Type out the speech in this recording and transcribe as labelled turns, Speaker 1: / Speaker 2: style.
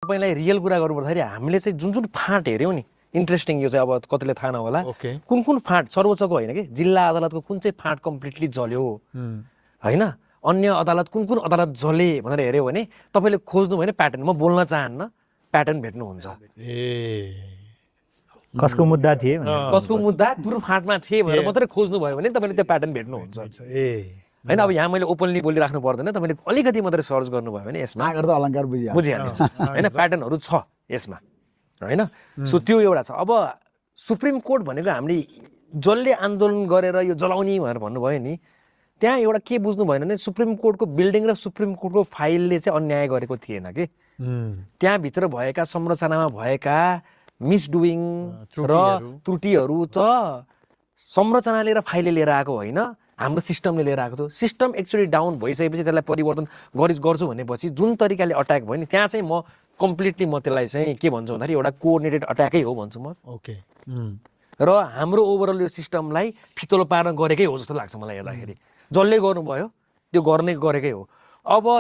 Speaker 1: तपाईलाई रियल कुरा गर्नुपर्दाखेरि हामीले चाहिँ जुन जुन फाँट हेऱ्यौँ नि इन्ट्रेस्टिङ यो चाहिँ अब कतिले थाहा नहोला कुन कुन फाँट सर्वोच्चको होइन कि जिल्ला अदालतको कुन चाहिँ फाँट कम्प्लिटली जल्यो होइन अन्य अदालत कुन कुन अदालत जले भनेर हेऱ्यो भने तपाईँले खोज्नु भने प्याटर्न म बोल्न चाहन्न प्याटर्न भेट्नुहुन्छ
Speaker 2: कसको मुद्दा थिए
Speaker 1: कसको मुद्दा कुन फाँटमा थिए भनेर मात्रै खोज्नु भयो भने तपाईँले त्यो प्याटर्न भेट्नुहुन्छ होइन अब यहाँ मैले ओपनली बोलिराख्नु पर्दैन तपाईँले अलिकति मात्रै सर्च गर्नुभयो भने यसमा
Speaker 3: अलङ्कार
Speaker 1: बुझिहाल्नुहुन्छ होइन प्याटर्नहरू छ यसमा होइन सो त्यो एउटा छ अब सुप्रिम कोर्ट भनेको हामीले जसले आन्दोलन गरेर यो जलाउने भनेर भन्नुभयो नि त्यहाँ एउटा के बुझ्नु भएन भने सुप्रिम कोर्टको बिल्डिङ र सुप्रिम कोर्टको फाइलले चाहिँ अन्याय गरेको थिएन कि त्यहाँभित्र भएका संरचनामा भएका मिसडुइङ र त्रुटिहरू त संरचनाले र फाइलले लिएर आएको होइन हाम्रो सिस्टमले लिएर आएको थियो सिस्टम एक्चुअली डाउन भइसकेपछि त्यसलाई परिवर्तन गर्छु भनेपछि जुन तरिकाले अट्याक भयो नि त्यहाँ चाहिँ म कम्प्लिटली म त्यसलाई चाहिँ के भन्छु भन्दाखेरि एउटा कोअर्डिनेटेड अट्याकै हो भन्छु म
Speaker 3: ओके
Speaker 1: र हाम्रो ओभरअल यो सिस्टमलाई फितलो पार्न गरेकै हो जस्तो लाग्छ मलाई हेर्दाखेरि जसले गर्नुभयो त्यो गर्ने गरेकै हो अब